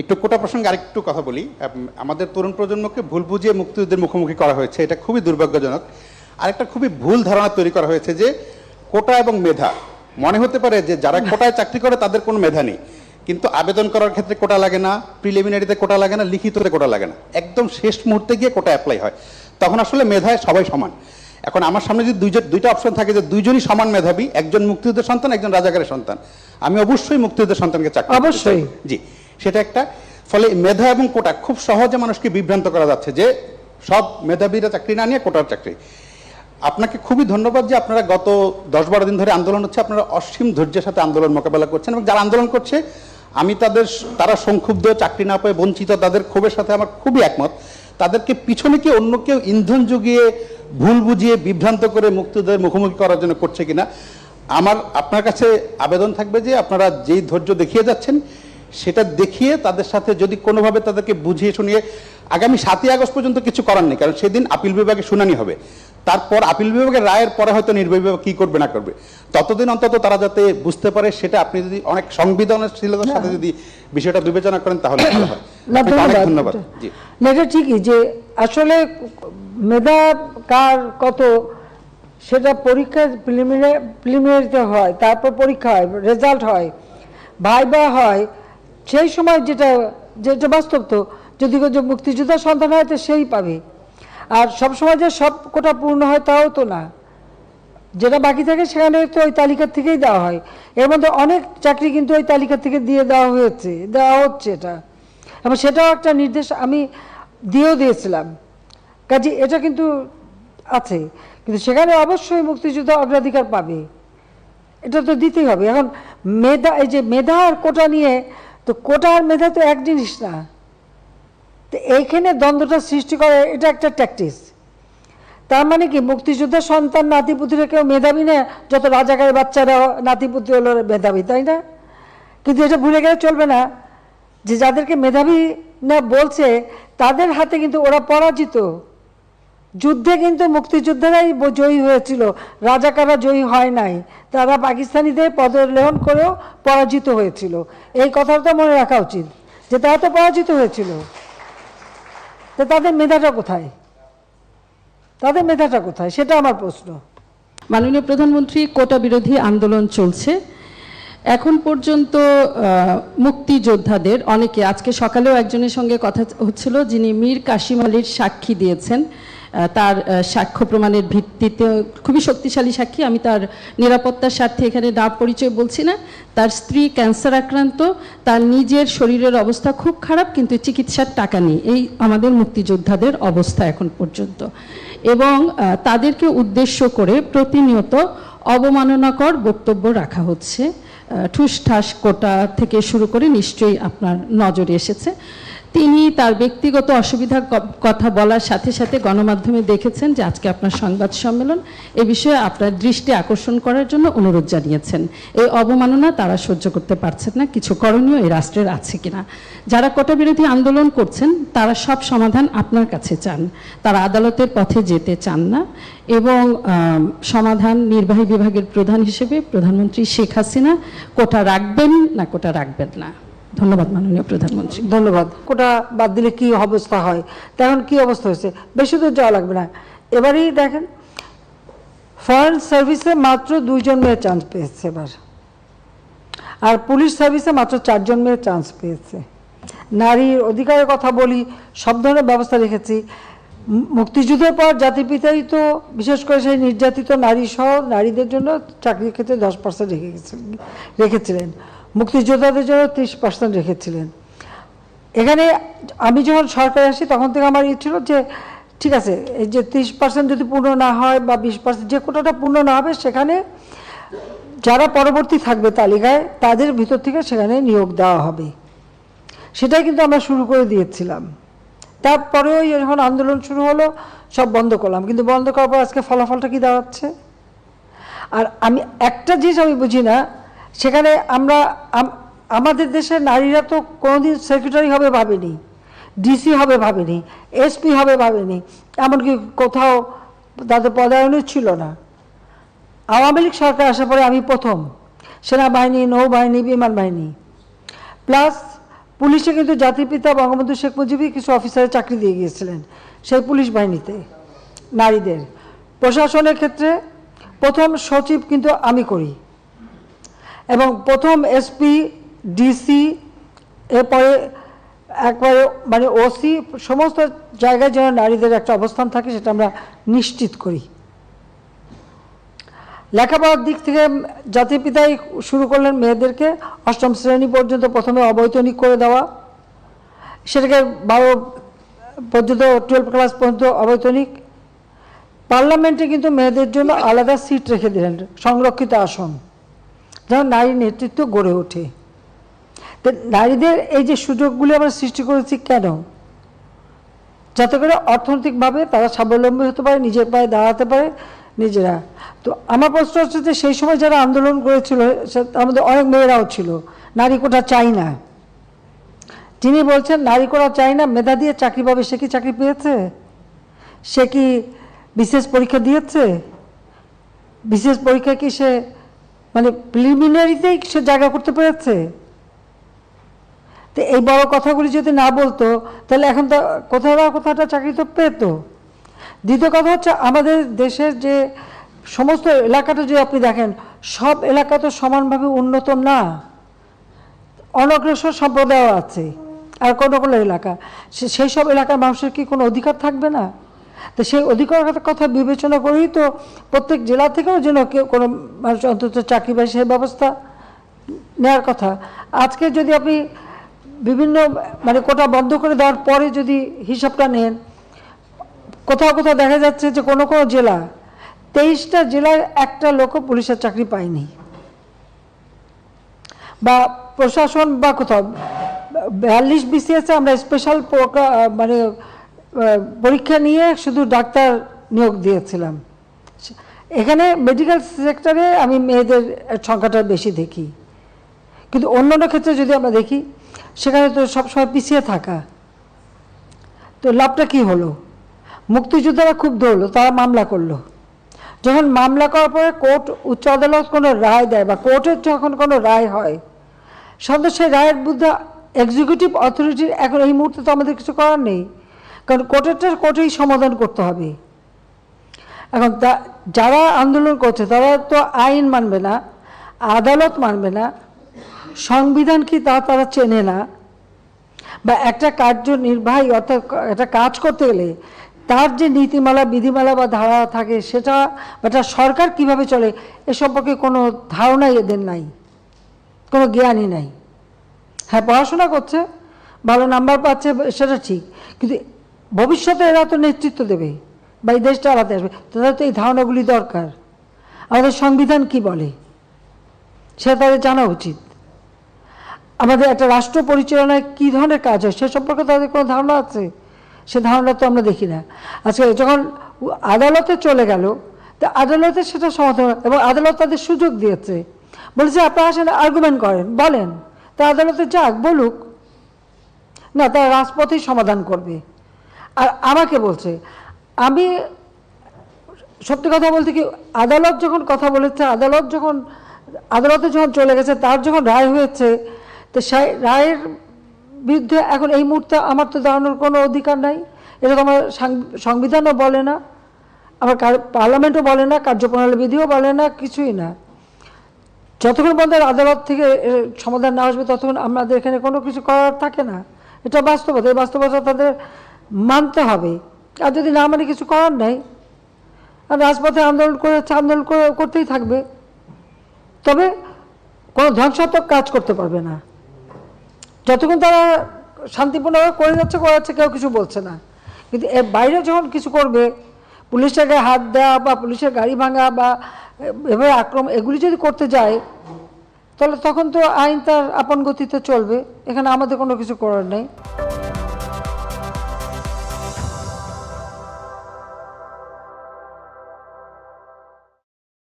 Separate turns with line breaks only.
একটু কোটা প্রসঙ্গে আরেকটু কথা বলি। আমাদের তরুণ প্রজন্মকে ভুল বুঝিয়ে মুক্তিযুদ্ধের মুখোমুখি করা হয়েছে, এটা খুবই দুর্ভাগ্যজনক। আরেকটা খুবই ভুল ধারণা তৈরি করা হয়েছে যে কোটা এবং মেধা, মনে হতে পারে যে যারা কোটায় চাকরি করে তাদের কোনো মেধা নেই, কিন্তু আবেদন করার ক্ষেত্রে কোটা লাগে না, প্রিলিমিনারিতে কোটা লাগে না, লিখিততে কোটা লাগে না, একদম শেষ মুহূর্তে গিয়ে কোটা অ্যাপ্লাই হয়। তখন আসলে মেধায় সবাই সমান। এখন আমার সামনে যদি দুইটা অপশন থাকে যে দুইজনই সমান মেধাবী, একজন মুক্তিযুদ্ধের সন্তান, একজন রাজাকারের সন্তান, আমি অবশ্যই মুক্তিযুদ্ধের সন্তানকে চাকরি দিতে চাই।
অবশ্যই
জি, সেটা একটা। ফলে মেধা এবং কোটা খুব সহজে মানুষকে বিভ্রান্ত করা যাচ্ছে যে সব মেধাবীরা চাকরি না নিয়ে কোটার চাকরি। আপনাকে খুবই ধন্যবাদ যে আপনারা গত 10-12 দিন ধরে আন্দোলন হচ্ছে, আপনারা অসীম ধৈর্যের সাথে আন্দোলন মোকাবেলা করছেন, এবং যারা আন্দোলন করছে আমি তারা সংক্ষুব্ধ, চাকরি না পেয়ে বঞ্চিত, তাদের ক্ষোভের সাথে আমার খুবই একমত। তাদেরকে পিছনে কি অন্য কেউ ইন্ধন জুগিয়ে ভুল বুঝিয়ে বিভ্রান্ত করে মুক্তিযুদ্ধের মুখোমুখি করার জন্য করছে কিনা, আমার আপনার কাছে আবেদন থাকবে যে আপনারা যেই ধৈর্য দেখিয়ে যাচ্ছেন সেটা দেখিয়ে তাদের সাথে যদি কোনোভাবে তাদেরকে বুঝিয়ে শুনিয়ে, আগামী 7ই আগস্ট পর্যন্ত কিছু করার নেই, কারণ সেদিন আপিল বিভাগে শুনানি হবে, তারপর আপিল বিভাগের রায়ের পরে হয়তো নির্বাহী বিভাগ কী করবে না করবে, ততদিন অন্তত তারা যাতে বুঝতে পারে, সেটা আপনি যদি অনেক সংবেদনশীলতার সাথে যদি বিষয়টা বিবেচনা করেন তাহলে ভালো হয়। অনেক ধন্যবাদ। জি,
এটা ঠিকই যে আসলে মেধা কার কত সেটা পরীক্ষা প্রিলিমিনারিতে হয়, তারপর পরীক্ষা হয়, রেজাল্ট হয়, ভাইবা হয়, সেই সময় যেটা বাস্তব। তো যদি মুক্তিযোদ্ধা সন্তান হয় তো সেই পাবে, আর সবসময় যে সব কোটা পূর্ণ হয় তাও তো না, যেটা বাকি থাকে সেখানে তো ওই তালিকার থেকেই দেওয়া হয়। এর মধ্যে অনেক চাকরি কিন্তু ওই তালিকা থেকে দেওয়া হচ্ছে এটা, এবং সেটাও একটা নির্দেশ আমি দিয়েছিলাম, কাজে এটা কিন্তু আছে। কিন্তু সেখানে অবশ্যই মুক্তিযোদ্ধা অগ্রাধিকার পাবে, এটা তো দিতেই হবে। এখন মেধা, এই যে মেধা আর কোটা নিয়ে, তো কোটা আর মেধা তো এক জিনিস না, তো এইখানে দ্বন্দ্বটা সৃষ্টি করে, এটা একটা ট্যাকটিস। তার মানে কি মুক্তিযোদ্ধার সন্তান নাতিপুতিরা কেউ মেধাবী না, যত রাজাকারের বাচ্চারা নাতিপুতি হলো মেধাবী, তাই না? কিন্তু এটা ভুলে গেলে চলবে না যে যাদেরকে মেধাবী না বলছে তাদের হাতে কিন্তু ওরা পরাজিত। যুদ্ধে কিন্তু মুক্তিযোদ্ধারাই জয়ী হয়েছিল, রাজাকাররা জয়ী হয় নাই, তারা পাকিস্তানিদের পদলেহন করেও পরাজিত হয়েছিল। এই কথাটা মনে রাখা উচিত যে তারা তো পরাজিত হয়েছিল, তো তাদের মেধাটা কোথায়? সেটা আমার প্রশ্ন।
মাননীয় প্রধানমন্ত্রী, কোটা বিরোধী আন্দোলন চলছে এখন পর্যন্ত। মুক্তিযোদ্ধাদের অনেকে, আজকে সকালেও একজনের সঙ্গে কথা হচ্ছিল যিনি মীর কাসিম আলীর সাক্ষী দিয়েছেন, তার সাক্ষ্য প্রমাণের ভিত্তিতে খুবই শক্তিশালী সাক্ষী, আমি তার নিরাপত্তার স্বার্থে এখানে নাম পরিচয় বলছি না। তার স্ত্রী ক্যান্সার আক্রান্ত, তার নিজের শরীরের অবস্থা খুব খারাপ, কিন্তু চিকিৎসার টাকা নেই। এই আমাদের মুক্তিযোদ্ধাদের অবস্থা এখন পর্যন্ত, এবং তাদেরকে উদ্দেশ্য করে প্রতিনিয়ত অবমাননাকর বক্তব্য রাখা হচ্ছে। ঠুসঠাস কোটা থেকে শুরু করে নিশ্চয়ই আপনার নজরে এসেছে। তিনি তার ব্যক্তিগত অসুবিধার কথা বলার সাথে সাথে গণমাধ্যমে দেখেছেন যে আজকে আপনার সংবাদ সম্মেলন, এ বিষয়ে আপনার দৃষ্টি আকর্ষণ করার জন্য অনুরোধ জানিয়েছেন। এই অবমাননা তারা সহ্য করতে পারছেন না, কিছু করণীয় এই রাষ্ট্রের আছে কিনা। যারা কোটা বিরোধী আন্দোলন করছেন তারা সব সমাধান আপনার কাছে চান, তারা আদালতের পথে যেতে চান না, এবং সমাধান নির্বাহী বিভাগের প্রধান হিসেবে প্রধানমন্ত্রী শেখ হাসিনা কোটা রাখবেন না কোটা রাখবেন না। ধন্যবাদ মাননীয় প্রধানমন্ত্রী।
ধন্যবাদ। কোটা বাদ দিলে কি অবস্থা হয়, তখন কি অবস্থা হয়েছে, বেশি দূর যাওয়া লাগবে না। এবারেই দেখেন, ফরেন সার্ভিসে মাত্র 2 জন মেয়ে চান্স পেয়েছে এবার, আর পুলিশ সার্ভিসে মাত্র 4 জন মেয়ে চান্স পেয়েছে। নারীর অধিকারের কথা বলি, সব ধরনের ব্যবস্থা রেখেছি। মুক্তিযুদ্ধের পর জাতির পিতাই তো বিশেষ করে সেই নির্যাতিত নারী সহ নারীদের জন্য চাকরির ক্ষেত্রে 10% রেখেছিলেন, মুক্তিযোদ্ধাদের জন্য 30% রেখেছিলেন। এখানে আমি যখন সরকারে আসি তখন থেকে আমার ছিল যে ঠিক আছে, এই যে 30% যদি পূর্ণ না হয় বা 20%, যে কোটাটা পূর্ণ না হবে সেখানে যারা পরবর্তী থাকবে তালিকায় তাদের ভিতর থেকে সেখানে নিয়োগ দেওয়া হবে। সেটাই কিন্তু আমরা শুরু করে দিয়েছিলাম। তারপরেও যখন আন্দোলন শুরু হলো সব বন্ধ করলাম, কিন্তু বন্ধ করার পর আজকে ফলাফলটা কি দাঁড়াচ্ছে। আর আমি একটা জিনিস আমি বুঝি না, সেখানে আমাদের দেশের নারীরা তো কোনোদিন সেক্রেটারি হবে ভাবেনি, ডিসি হবে ভাবেনি, এসপি হবে ভাবেনি, এমনকি কোথাও তাদের পদায়নও ছিল না। আওয়ামী লীগ সরকার আসার পরে আমি প্রথম সেনাবাহিনী, নৌবাহিনী, বিমান বাহিনী প্লাস পুলিশে কিন্তু জাতির পিতা বঙ্গবন্ধু শেখ মুজিবই কিছু অফিসারের চাকরি দিয়ে গিয়েছিলেন সেই পুলিশ বাহিনীতে নারীদের। প্রশাসনের ক্ষেত্রে প্রথম সচিব কিন্তু আমি করি, এবং প্রথম এসপি, ডিসি, এরপরে একবারে মানে ওসি, সমস্ত জায়গায় যেন নারীদের একটা অবস্থান থাকে সেটা আমরা নিশ্চিত করি। লেখাপড়ার দিক থেকে জাতির পিতাই শুরু করলেন মেয়েদেরকে অষ্টম শ্রেণী পর্যন্ত প্রথমে অবৈতনিক করে দেওয়া, সেটাকে 12 পর্যন্ত 12 ক্লাস পর্যন্ত অবৈতনিক। পার্লামেন্টে কিন্তু মেয়েদের জন্য আলাদা সিট রেখে দিলেন, সংরক্ষিত আসন, যেন নারী নেতৃত্ব গড়ে ওঠে। তো নারীদের এই যে সুযোগগুলি আমরা সৃষ্টি করেছি কেন? যাতে করে অর্থনৈতিকভাবে তারা স্বাবলম্বী হতে পারে, নিজের পায়ে দাঁড়াতে পারে নিজেরা। তো আমার প্রশ্ন হচ্ছে যে সেই সময় যারা আন্দোলন করেছিল তার মধ্যে অনেক মেয়েরাও ছিল। নারী কোটা চাই না, যিনি বলছেন নারী কোটা চাই না, মেধা দিয়ে চাকরি পাবে, সে কি চাকরি পেয়েছে? সে কি বিশেষ পরীক্ষা দিয়েছে? বিশেষ পরীক্ষা কি সে মানে প্রিলিমিনারিতেই সে জায়গা করতে পেরেছে? তো এই বড় কথাগুলি যদি না বলতো তাহলে এখন তো কোথাও না কোথাওটা চাকরি তো পেত। দ্বিতীয় কথা হচ্ছে আমাদের দেশের যে সমস্ত এলাকাটা যদি আপনি দেখেন, সব এলাকা তো সমানভাবে উন্নত না, অনগ্রসর সম্প্রদায়ও আছে, আর কোনো কোনো এলাকা সেই সব এলাকার মানুষের কি কোনো অধিকার থাকবে না? তো সেই অধিকারের কথা বিবেচনা করেই তো প্রত্যেক জেলা থেকেও যেন কেউ কোনো মানুষ অন্তত চাকরি পায় সেই ব্যবস্থা নেওয়ার কথা। আজকে যদি আপনি বিভিন্ন মানে কোটা বন্ধ করে দেওয়ার পরে যদি হিসাবটা নেন, কোথাও কোথাও দেখা যাচ্ছে যে কোনো কোনো জেলা 23টা জেলার একটা লোকও পুলিশের চাকরি পায়নি, বা প্রশাসন বা কোথাও 42 BCS আমরা স্পেশাল মানে পরীক্ষা নিয়ে শুধু ডাক্তার নিয়োগ দিয়েছিলাম। এখানে মেডিকেল সেক্টরে আমি মেয়েদের সংখ্যাটা বেশি দেখি, কিন্তু অন্যান্য ক্ষেত্রে যদি আমরা দেখি সেখানে তো সবসময় পিছিয়ে থাকা। তো লাভটা কি হলো? মুক্তিযোদ্ধারা খুব ধরলো, তারা মামলা করলো। যখন মামলা করার পরে কোর্ট, উচ্চ আদালত কোনো রায় দেয় বা কোর্টের যখন কোনো রায় হয়, সাধারণত সেই রায়ের বিরুদ্ধে এক্সিকিউটিভ অথরিটির এখন এই মুহূর্তে তো আমাদের কিছু করার নেই, কারণ কোর্টেই সমাধান করতে হবে। এখন যারা আন্দোলন করছে তারা তো আইন মানবে না, আদালত মানবে না, সংবিধান কি তারা চেনে না, বা একটা কার্যনির্বাহী অর্থাৎ একটা কাজ করতে গেলে তার যে নীতিমালা, বিধিমালা বা ধারা থাকে সেটা, বা একটা সরকার কিভাবে চলে এ সম্পর্কে কোনো ধারণাই এদের নাই, কোনো জ্ঞানই নাই। হ্যাঁ, পড়াশোনা করছে, ভালো নাম্বার পাচ্ছে, সেটা ঠিক, কিন্তু ভবিষ্যতে এরা তো নেতৃত্ব দেবে বা এই দেশটা চালাতে আসবে, তাদের তো এই ধারণাগুলি দরকার। আমাদের সংবিধান কি বলে সেটা তাদের জানা উচিত। আমাদের একটা রাষ্ট্র পরিচালনায় কী ধরনের কাজ হয় সে সম্পর্কে তাদের কোনো ধারণা আছে? সে ধারণা তো আমরা দেখি না। আজকে যখন আদালতে চলে গেল, তা আদালতে সেটা সমাধান, এবং আদালত তাদের সুযোগ দিয়েছে, বলেছে আপনারা আসেন আর্গুমেন্ট করেন, বলেন, তা আদালতে যাক, বলুক না, তারা রাজপথেই সমাধান করবে। আর আমাকে বলছে, আমি সত্যি কথা বলতে কি, আদালত যখন কথা বলেছে, আদালতে যখন চলে গেছে, তার যখন রায় হয়েছে, তো সেই রায়ের বিরুদ্ধে এখন এই মুহূর্তে আমার তো দাঁড়ানোর কোনো অধিকার নাই। এটা তো আমার সংবিধানও বলে না, আমার পার্লামেন্টও বলে না, কার্যপ্রণালী বিধিও বলে না, কিছুই না। যতক্ষণ পর্যন্ত আদালত থেকে সমাধান না আসবে ততক্ষণ আমাদের এখানে কোনো কিছু করার থাকে না। এটা বাস্তবতা, এই বাস্তবতা তাদের মানতে হবে। আর যদি না মানে কিছু করার নাই, আর রাজপথে আন্দোলন করতেই থাকবে, তবে কোনো ধ্বংসাত্মক কাজ করতে পারবে না। যতক্ষণ তারা শান্তিপূর্ণভাবে করে যাচ্ছে কেউ কিছু বলছে না, কিন্তু এর বাইরে যখন কিছু করবে, পুলিশের গায়ে হাত দেওয়া বা পুলিশের গাড়ি ভাঙা বা এভাবে আক্রমণ, এগুলি যদি করতে যায় তাহলে তখন তো আইন তার আপন গতিতে চলবে, এখানে আমাদের কোনো কিছু করার নেই।